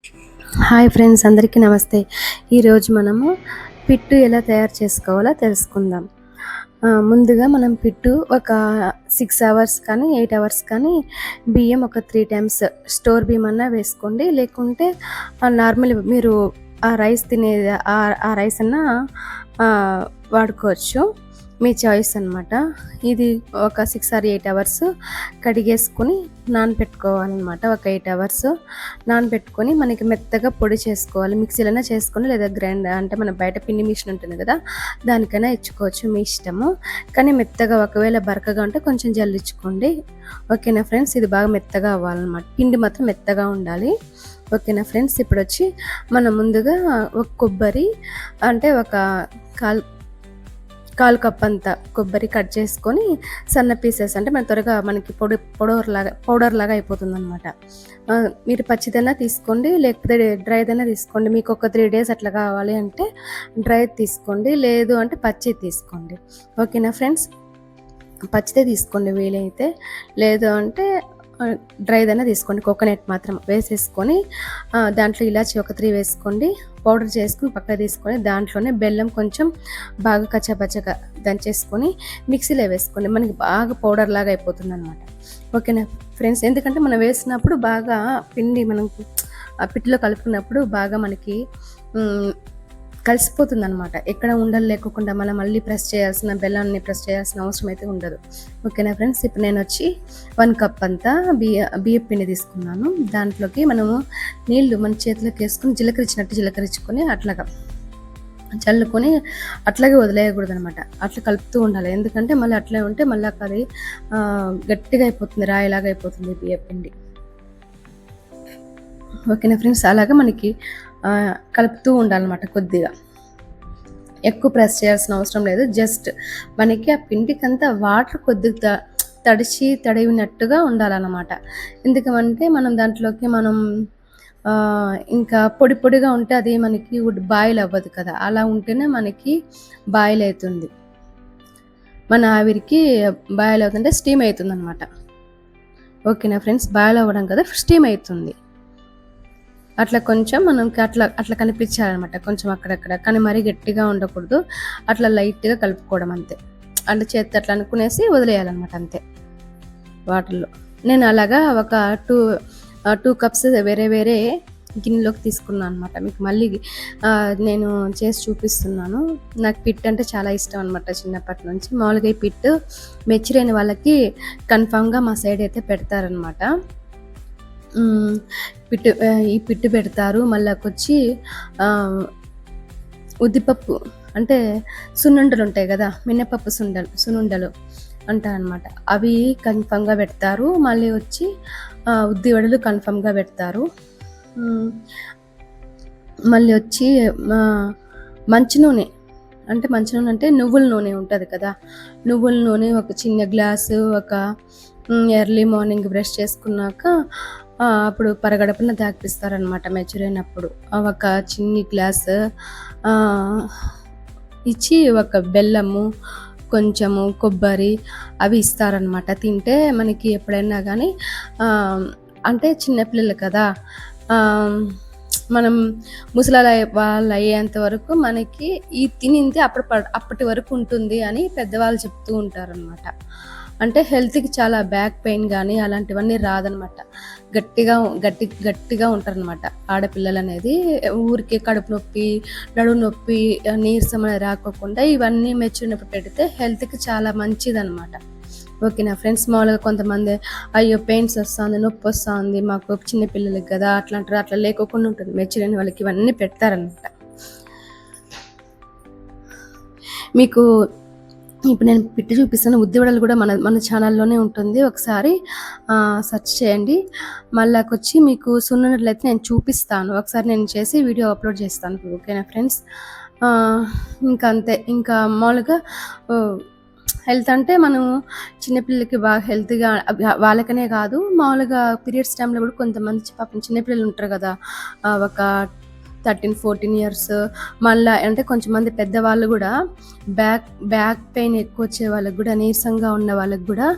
Hi friends, అందరికీ నమస్తే. ఈరోజు మనము పిట్టు ఎలా తయారు చేసుకోవాలో తెలుసుకుందాం. ముందుగా మనం పిట్టు ఒక 6 అవర్స్ కానీ 8 అవర్స్ కానీ బియ్యం ఒక 3 టైమ్స్ స్టోర్ బియ్యం అన్నా వేసుకోండి. లేకుంటే నార్మల్ మీరు ఆ రైస్ తినేది ఆ రైస్ అన్నా వాడుకోవచ్చు. మీ చాయిస్ అనమాట. ఇది ఒక 6 ఆర్ 8 అవర్స్ కడిగేసుకొని నానబెట్టుకోవాలన్నమాట. ఒక 8 అవర్స్ నానబెట్టుకొని మనకి మెత్తగా పొడి చేసుకోవాలి. మిక్సీలోనే చేసుకొని లేదా గ్రైండర్ అంటే మన బయట పిండి మిషన్ ఉంటుంది కదా, దానికైనా ఇచ్చుకోవచ్చు, మీ ఇష్టము. కానీ మెత్తగా ఒకవేళ బరకగా ఉంటే కొంచెం జల్లించుకోండి. ఓకేనా ఫ్రెండ్స్, ఇది బాగా మెత్తగా అవ్వాలన్నమాట. పిండి మాత్రం మెత్తగా ఉండాలి. ఓకేనా ఫ్రెండ్స్, ఇప్పుడు వచ్చి మనం ముందుగా ఒక కొబ్బరి అంటే ఒక కాలు కప్ అంత కొబ్బరి కట్ చేసుకొని సన్న పీసెస్ అంటే మన త్వరగా మనకి పౌడర్ లాగా అయిపోతుంది అనమాట. మీరు పచ్చిదైనా తీసుకోండి, లేకపోతే డ్రైదైనా తీసుకోండి. మీకు ఒక 3 days అట్లా కావాలి అంటే డ్రై తీసుకోండి, లేదు అంటే పచ్చి తీసుకోండి. ఓకేనా ఫ్రెండ్స్, పచ్చిదే తీసుకోండి వీలైతే, లేదు అంటే డ్రైదైనా తీసుకోండి. కోకోనట్ మాత్రం వేసేసుకొని దాంట్లో ఇలాచి ఒక 3 వేసుకోండి. పౌడర్ చేసుకుని పక్కన తీసుకొని దాంట్లోనే బెల్లం కొంచెం బాగా కచ్చాపచ్చగా దంచేసుకొని మిక్సీలో వేసుకోండి. మనకి బాగా పౌడర్ లాగా అయిపోతుంది అనమాట. ఓకేనా ఫ్రెండ్స్, ఎందుకంటే మనం వేసినప్పుడు బాగా పిండి మనం పిట్లో కలుపుకున్నప్పుడు బాగా మనకి కలిసిపోతుంది అనమాట. ఎక్కడ ఉండలు లేకుండా మనం మళ్ళీ బెల్లాన్ని ప్రెస్ చేయాల్సిన అవసరం అయితే ఉండదు. ఓకేనా ఫ్రెండ్స్, ఇప్పుడు నేను వచ్చి 1 కప్ అంతా బియ్య పిండి తీసుకున్నాను. దాంట్లోకి మనము నీళ్లు మన చేతిలోకి వేసుకుని జీలకరించుకొని అట్లాగా చల్లుకొని అట్లాగే వదిలేయకూడదు అనమాట. అట్లా కలుపుతూ ఉండాలి. ఎందుకంటే మళ్ళీ అట్లే ఉంటే మళ్ళీ అది గట్టిగా అయిపోతుంది, రాయిలాగా అయిపోతుంది బియ్య పిండి. ఓకేనా ఫ్రెండ్స్, అలాగా మనకి కలుపుతూ ఉండాలన్నమాట. కొద్దిగా ఎక్కువ ప్రెస్ చేయాల్సిన అవసరం లేదు. జస్ట్ మనకి ఆ పిండికంతా వాటర్ కొద్దిగా తడివినట్టుగా ఉండాలన్నమాట. ఎందుకంటే మనం దాంట్లోకి ఇంకా పొడిగా ఉంటే అది మనకి బాయిల్ అవ్వదు కదా. అలా ఉంటేనే మనకి బాయిల్ అవుతుంది, మన ఆవిరికి బాయిల్ అవుతుంటే స్టీమ్ అవుతుంది అనమాట. ఓకేనా ఫ్రెండ్స్, బాయిల్ అవ్వడం కదా, స్టీమ్ అవుతుంది. అట్లా కొంచెం మనకి అట్లా కనిపించాలన్నమాట, కొంచెం అక్కడక్కడ. కానీ మరీ గట్టిగా ఉండకూడదు, అట్లా లైట్గా కలుపుకోవడం అంతే. అంటే చేతి అట్లా అనుకునేసి వదిలేయాలన్నమాట, అంతే వాటర్లో. నేను అలాగా ఒక 2 కప్స్ వేరే గిన్నెలోకి తీసుకున్నాను అనమాట. మీకు మళ్ళీ నేను చేసి చూపిస్తున్నాను. నాకు పిట్ అంటే చాలా ఇష్టం అనమాట చిన్నప్పటి నుంచి. మామూలుగా ఈ పిట్ మెచ్యూరైన వాళ్ళకి కన్ఫామ్గా మా సైడ్ అయితే పెడతారనమాట. ఈ పిట్టు పెడతారు. మళ్ళాకొచ్చి ఉద్దిపప్పు అంటే సున్నుండలు ఉంటాయి కదా, మినపప్పు సున్నుండలు అంటారనమాట. అవి కన్ఫామ్గా పెడతారు. మళ్ళీ వచ్చి ఉద్ది వడలు కన్ఫామ్గా పెడతారు. మళ్ళీ వచ్చి మంచి నూనె అంటే నువ్వుల నూనె ఉంటుంది కదా, నువ్వుల నూనె ఒక చిన్న గ్లాసు, ఒక ఎర్లీ మార్నింగ్ బ్రష్ చేసుకున్నాక అప్పుడు పరగడపున తాగిపిస్తారనమాట మెచ్యూరైనప్పుడు. ఒక చిన్ని గ్లాసు ఇచ్చి ఒక బెల్లము, కొంచెము కొబ్బరి అవి ఇస్తారనమాట. తింటే మనకి ఎప్పుడైనా కానీ అంటే చిన్నపిల్లలు కదా, మనం వాళ్ళు అయ్యేంత వరకు మనకి ఈ తినింది అప్పటి వరకు ఉంటుంది అని పెద్దవాళ్ళు చెప్తూ ఉంటారనమాట. అంటే హెల్త్కి చాలా బ్యాక్ పెయిన్ కానీ అలాంటివన్నీ రాదనమాట. గట్టిగా ఉంటారనమాట ఆడపిల్లలు అనేది. ఊరికే కడుపు నొప్పి, నడుము నొప్పి, నీరసం అనేది రాకోకుండా ఇవన్నీ మెచ్యూరినప్పుడు పెడితే హెల్త్కి చాలా మంచిదనమాట. ఓకేనా ఫ్రెండ్స్, మామూలుగా కొంతమంది అయ్యో పెయిన్స్ వస్తుంది, నొప్పి వస్తుంది మాకు చిన్నపిల్లలకి కదా అట్లా అంటారు. అట్లా లేకోకుండా ఉంటుంది. మెచ్యూరైన వాళ్ళకి ఇవన్నీ పెడతారనమాట. మీకు ఇప్పుడు నేను పిట్టి చూపిస్తాను. ఉద్దివడలు కూడా మన ఛానల్లోనే ఉంటుంది, ఒకసారి సెర్చ్ చేయండి. మళ్ళాకొచ్చి మీకు సున్నుండలైతే నేను చూపిస్తాను, ఒకసారి నేను చేసి వీడియో అప్లోడ్ చేస్తాను. ఓకేనా ఫ్రెండ్స్, ఇంకా అంతే. ఇంకా మామూలుగా హెల్త్ అంటే మనం చిన్నపిల్లలకి బాగా హెల్త్గా, వాళ్ళకనే కాదు మామూలుగా పీరియడ్స్ టైంలో కూడా కొంతమంది పాపం చిన్నపిల్లలు ఉంటారు కదా, ఒక 13-14 ఇయర్స్ మళ్ళీ అంటే కొంచెంమంది పెద్దవాళ్ళు కూడా బ్యాక్ పెయిన్ ఎక్కువ వచ్చే వాళ్ళకి కూడా, నీరసంగా ఉన్న వాళ్ళకి కూడా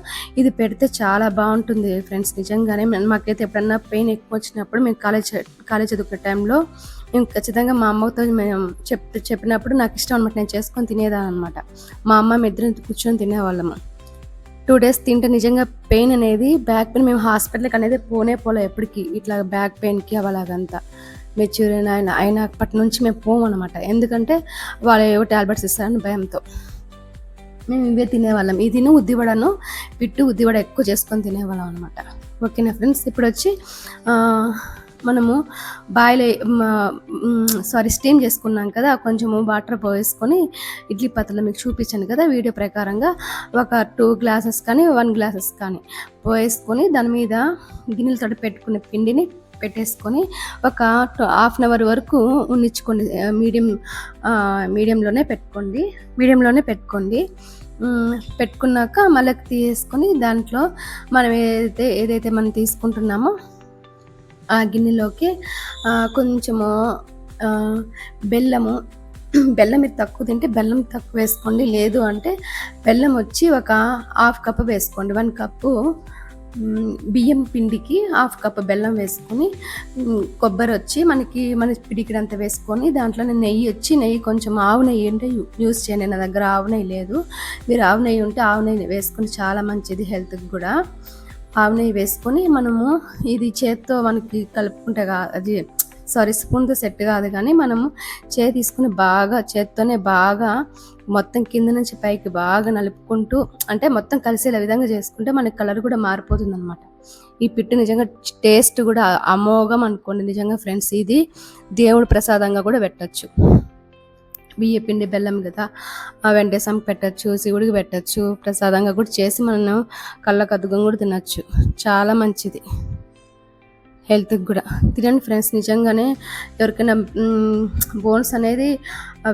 ఇది పెడితే చాలా బాగుంటుంది ఫ్రెండ్స్. నిజంగానే మాకైతే ఎప్పుడన్నా పెయిన్ ఎక్కువ వచ్చినప్పుడు మేము కాలేజ్ చదువుకునే టైంలో మేము ఖచ్చితంగా మా అమ్మతో మేము చెప్పినప్పుడు నాకు ఇష్టం అనమాట, నేను చేసుకొని తినేదాన్ని అనమాట. మా అమ్మ మీ ఇద్దరం కూర్చొని తినేవాళ్ళము. 2 days తింటే నిజంగా పెయిన్ అనేది, బ్యాక్ పెయిన్ మేము హాస్పిటల్కి అనేది పోలే ఎప్పటికీ, ఇట్లా బ్యాక్ పెయిన్కి అలాగంతా మెచ్యూర్ అయినప్పటి నుంచి మేము పోము అనమాట. ఎందుకంటే వాళ్ళు ఏవో టాబ్లెట్స్ ఇస్తారని భయంతో మేము ఇవే తినేవాళ్ళం. ఇదిను ఉద్దివడను ఉద్దివడ ఎక్కువ చేసుకొని తినేవాళ్ళం అనమాట. ఓకేనా ఫ్రెండ్స్, ఇప్పుడు వచ్చి మనము స్టీమ్ చేసుకున్నాం కదా, కొంచెము వాటర్ పోసుకొని ఇడ్లీ పాత్రలో మీకు చూపించాను కదా వీడియో ప్రకారంగా, ఒక 2 glasses కానీ 1 glasses కానీ పోసుకొని దాని మీద గిన్నెలతో పెట్టుకునే పిండిని పెట్టేసుకొని ఒక ½ hour వరకు ఉన్నించుకోండి. మీడియంలోనే పెట్టుకోండి. పెట్టుకున్నాక మళ్ళీ తీసుకొని దాంట్లో మనం ఏదైతే మనం తీసుకుంటున్నామో ఆ గిన్నెలోకి కొంచెము బెల్లం మీరు తక్కువ తింటే బెల్లం తక్కువ వేసుకోండి, లేదు అంటే బెల్లం వచ్చి ఒక ½ cup వేసుకోండి. 1 cup బియ్యం పిండికి ½ cup బెల్లం వేసుకొని, కొబ్బరి వచ్చి మన పిడికిడంత వేసుకొని, దాంట్లో నెయ్యి కొంచెం ఆవు నెయ్యి అంటే యూస్ చేయండి. నా దగ్గర ఆవు నెయ్యి లేదు, మీరు ఆవు నెయ్యి ఉంటే ఆవు నెయ్యి వేసుకొని చాలా మంచిది హెల్త్కి కూడా. ఆవు నెయ్యి వేసుకొని మనము ఇది చేత్తో మనకి కలుపుకుంటే స్పూన్తో సెట్ కాదు, కానీ మనము తీసుకుని చేత్తోనే బాగా మొత్తం కింద నుంచి పైకి బాగా నలుపుకుంటూ, అంటే మొత్తం కలిసేలా విధంగా చేసుకుంటే మనకి కలర్ కూడా మారిపోతుంది అనమాట. ఈ పిట్టు నిజంగా టేస్ట్ కూడా అమోఘం అనుకోండి. నిజంగా ఫ్రెండ్స్, ఇది దేవుడి ప్రసాదంగా కూడా పెట్టచ్చు. బియ్య పిండి బెల్లం కదా, వెంకటేశ్వరకి పెట్టచ్చు, శివుడికి పెట్టచ్చు, ప్రసాదంగా కూడా చేసి మనం కళ్ళకద్దుకం కూడా తినచ్చు. చాలా మంచిది హెల్త్కి కూడా. తినండి ఫ్రెండ్స్, నిజంగానే ఎవరికైనా బోన్స్ అనేది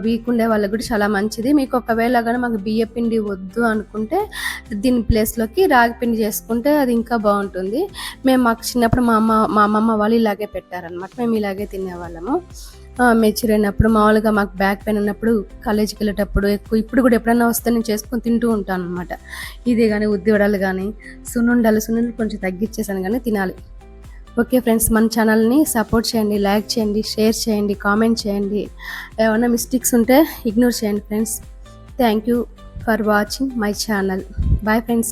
వీక్ ఉండే వాళ్ళకి కూడా చాలా మంచిది. మీకు ఒకవేళ కానీ మాకు బియ్య పిండి వద్దు అనుకుంటే దీని ప్లేస్లోకి రాగి పిండి చేసుకుంటే అది ఇంకా బాగుంటుంది. మాకు చిన్నప్పుడు మా అమ్మమ్మ వాళ్ళు ఇలాగే పెట్టారనమాట, మేము ఇలాగే తినేవాళ్ళము. మెచ్యూర్ అయినప్పుడు మామూలుగా మాకు బ్యాక్ పెయిన్ ఉన్నప్పుడు కాలేజీకి వెళ్ళేటప్పుడు ఇప్పుడు కూడా ఎప్పుడైనా వస్తే నేను చేసుకొని తింటూ ఉంటాను అనమాట. ఇది కానీ ఉద్దివడలు కానీ సున్నుండలు కొంచెం తగ్గించేసాను కానీ తినాలి. ఓకే ఫ్రెండ్స్, మన ఛానల్ని సపోర్ట్ చేయండి, లైక్ చేయండి, షేర్ చేయండి, కామెంట్ చేయండి. ఏమైనా మిస్టేక్స్ ఉంటే ఇగ్నోర్ చేయండి friends. Thank you for watching my channel. Bye friends.